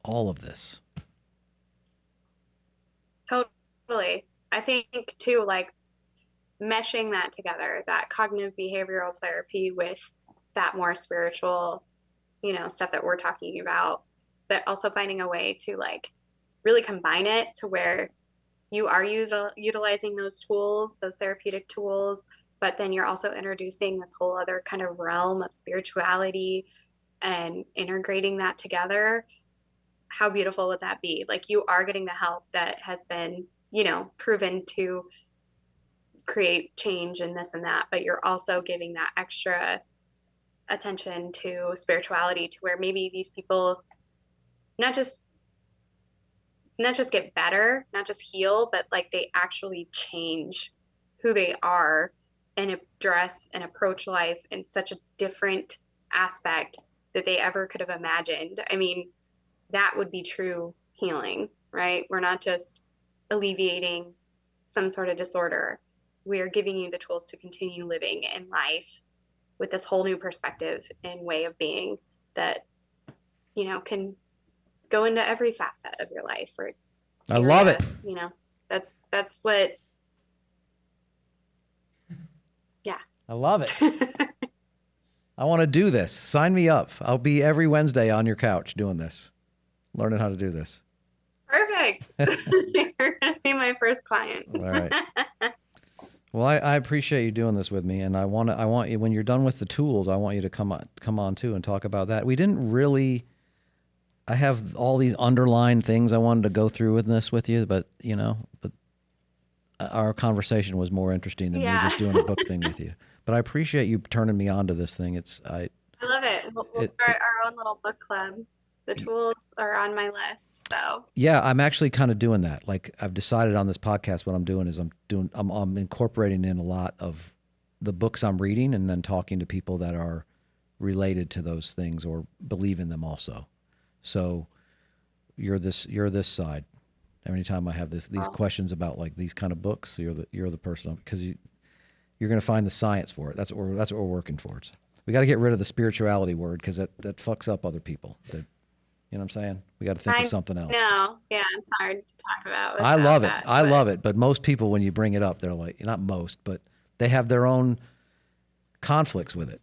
all of this. Totally. I think too, like meshing that together, that cognitive behavioral therapy with that more spiritual, stuff that we're talking about, but also finding a way to like really combine it to where you are utilizing those tools, those therapeutic tools, but then you're also introducing this whole other kind of realm of spirituality and integrating that together. How beautiful would that be? Like you are getting the help that has been, proven to create change and this and that, but you're also giving that extra attention to spirituality to where maybe these people not just get better, not just heal, but like they actually change who they are and address and approach life in such a different aspect that they ever could have imagined. I mean, that would be true healing, right? We're not just alleviating some sort of disorder. We are giving you the tools to continue living in life with this whole new perspective and way of being that, can go into every facet of your life or I love it. that's what, yeah. I love it. I want to do this. Sign me up. I'll be every Wednesday on your couch doing this, learning how to do this. Perfect. You're gonna be my first client. All right. Well, I appreciate you doing this with me, and I want you, when you're done with the tools, I want you to come on too and talk about that. We didn't really. I have all these underlined things I wanted to go through with you, but our conversation was more interesting than me just doing a book thing with you. But I appreciate you turning me on to this thing. I love it. We'll start our own little book club. The tools are on my list. So yeah, I'm actually kind of doing that. Like, I've decided on this podcast, what I'm doing is I'm incorporating in a lot of the books I'm reading, and then talking to people that are related to those things or believe in them also. So you're this side. Every time I have these questions about like these kind of books, you're the person, because you're going to find the science for it. That's what we're working towards. We got to get rid of the spirituality word, because that fucks up other people. You know what I'm saying? We got to think of something else. No, yeah, it's hard to talk about. I love it. I love it. But most people, when you bring it up, they're like, not most, but they have their own conflicts with it.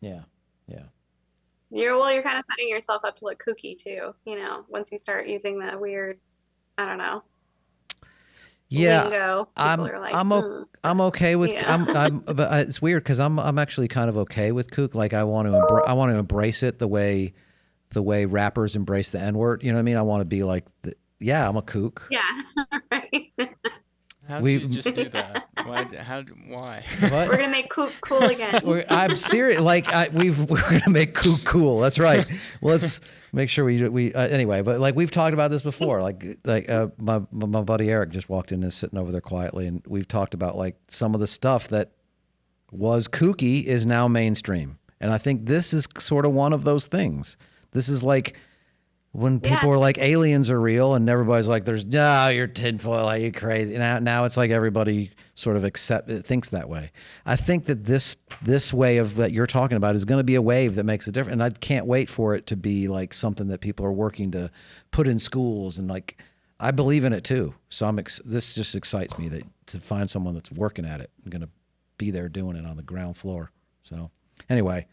Yeah. Yeah. You're kind of setting yourself up to look kooky too, once you start using the weird, I don't know. Yeah. Lingo. I'm okay with, but it's weird, because I'm actually kind of okay with kook. Like, I want to embrace it the way rappers embrace the N-word. You know what I mean? I want to be like, I'm a kook. Yeah, right. How did you just do that? Why? What? We're gonna make kook cool again. I'm serious. Like, we're gonna make kook cool. That's right. Well, let's make sure we anyway. But like, we've talked about this before. My buddy Eric just walked in and is sitting over there quietly, and we've talked about like some of the stuff that was kooky is now mainstream, and I think this is sort of one of those things. This is like when people are like, aliens are real, and everybody's like, you're tinfoil, are you crazy? Now it's like everybody sort of thinks that way. I think that this way of that you're talking about is going to be a wave that makes a difference, and I can't wait for it to be like something that people are working to put in schools, and like, I believe in it too. So this just excites me to find someone that's working at it and going to be there doing it on the ground floor. So anyway,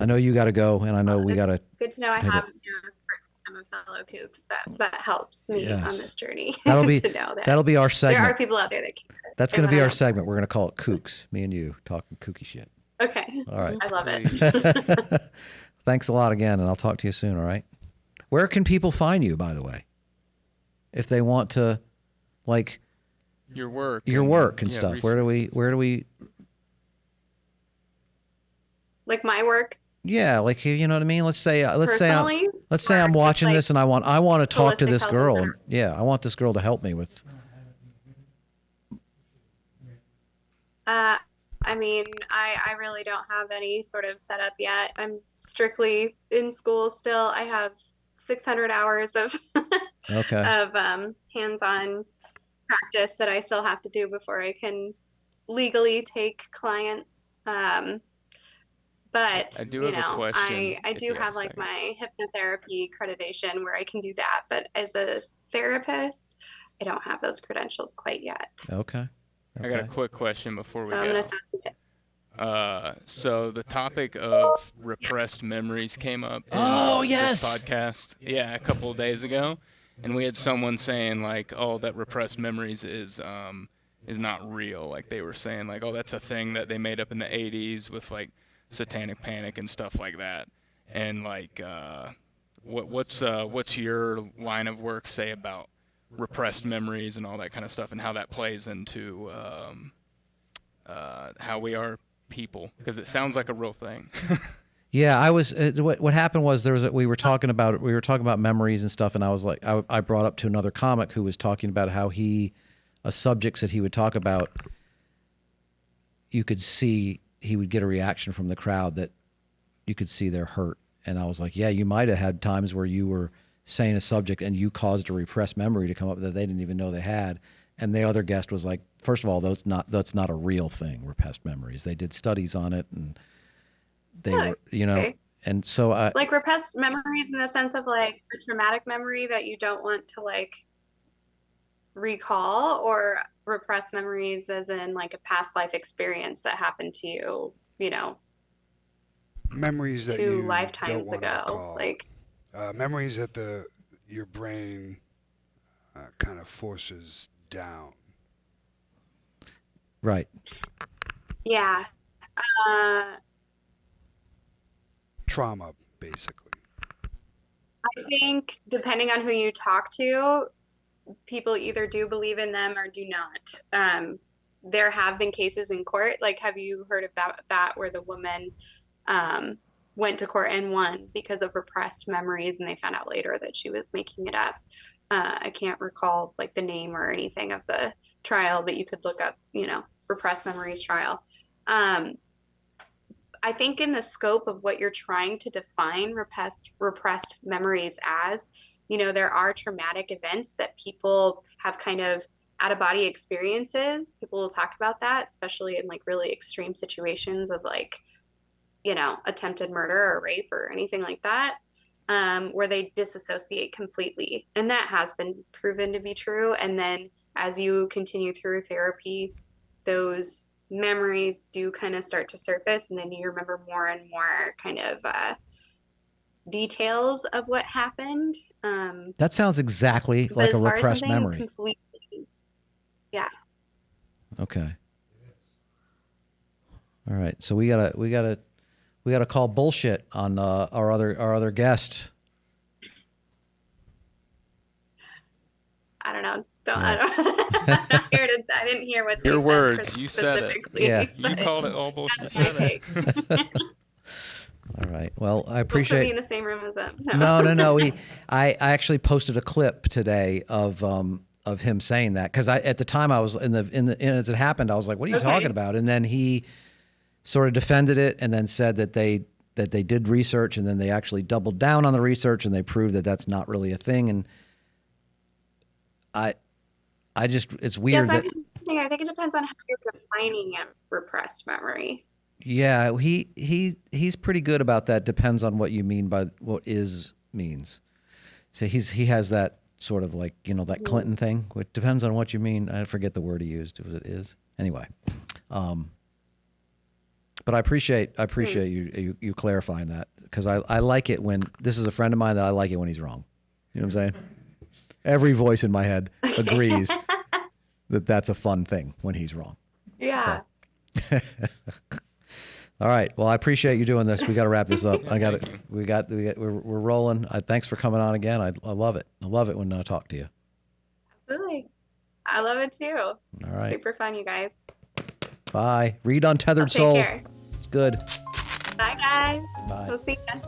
I know you got to go, and I know we got to. Good to know I have a support system of fellow kooks that helps me on this journey. That'll be to know that that'll be our segment. there are people out there that care. That's going to be our segment. We're going to call it Kooks. Me and you talking kooky shit. Okay. All right. I love it. Thanks a lot again, and I'll talk to you soon. All right. Where can people find you, by the way, if they want to, like, your work and stuff? Research. Where do we? Like my work. Yeah, like, you know what I mean. Let's say I'm watching this, and I want to talk to this girl. And, I want this girl to help me with. I mean, I really don't have any sort of setup yet. I'm strictly in school still. I have 600 hours of hands-on practice that I still have to do before I can legally take clients. But I do have a question. I do have like my hypnotherapy accreditation where I can do that. But as a therapist, I don't have those credentials quite yet. Okay. I got a quick question before we go. I'm an associate. So the topic of repressed memories came up in this podcast. Yeah, a couple of days ago, and we had someone saying like, "Oh, that repressed memories is not real." Like, they were saying like, "Oh, that's a thing that they made up in the '80s with like satanic panic and stuff like that." And like, what's your line of work say about repressed memories and all that kind of stuff, and how that plays into how we are people? Because it sounds like a real thing. Yeah, I was. What happened was we were talking about memories and stuff, and I was like, I brought up to another comic who was talking about how subjects that he would talk about, you could see he would get a reaction from the crowd that you could see they're hurt, and I was like, yeah, you might have had times where you were saying a subject and you caused a repressed memory to come up that they didn't even know they had. And the other guest was like, first of all, that's not a real thing, repressed memories. They did studies on it, and they were, okay. And so like repressed memories in the sense of like a traumatic memory that you don't want to like recall, or repressed memories as in like a past life experience that happened to you, you know, Memories that 2 you don't lifetimes want to ago. recall. Like, Memories that your brain kind of forces down. Right. yeah. Trauma, basically. I think depending on who you talk to, people either do believe in them or do not. There have been cases in court. Like, have you heard of that where the woman went to court and won because of repressed memories, and they found out later that she was making it up? I can't recall like the name or anything of the trial, but you could look up, you know, repressed memories trial. I think in the scope of what you're trying to define repressed memories as, you know, there are traumatic events that people have kind of out of body experiences. People will talk about that, especially in like really extreme situations of like, you know, attempted murder or rape or anything like that, where they disassociate completely. And that has been proven to be true. And then as you continue through therapy, those memories do kind of start to surface, and then you remember more and more kind of details of what happened. That sounds exactly But like a as far as repressed something memory. completely, yeah. Okay. All right. So we gotta call bullshit on our other guest. I don't know. Yeah. I'm not here to. I didn't hear what they Your said words, you said it. specifically. Yeah. You but called it all bullshit. that's my You said it. take. All right. Well, I Don't put me appreciate. in the same room as them. No. I actually posted a clip today of him saying that, because at the time I was as it happened, I was like, "What are you Okay. talking about?" And then he sort of defended it, and then said that they did research, and then they actually doubled down on the research, and they proved that that's not really a thing. And I just, it's weird Yes, that, I think it depends on how you're defining a repressed memory. yeah, he's pretty good about that. Depends on what you mean by what is means. So he has that sort of like, you know, that Clinton thing, which depends on what you mean. I forget the word he used. Was it is? Anyway. But I appreciate you clarifying that, because I like it when, this is a friend of mine that I like it when he's wrong. You know what I'm saying? Every voice in my head agrees that that's a fun thing when he's wrong. Yeah. So. All right. Well, I appreciate you doing this. We got to wrap this up. We're rolling. Thanks for coming on again. I love it. I love it when I talk to you. Absolutely. I love it too. All right. Super fun, you guys. Bye. Read Untethered Take Soul. care. It's good. Bye, guys. Bye. We'll see you.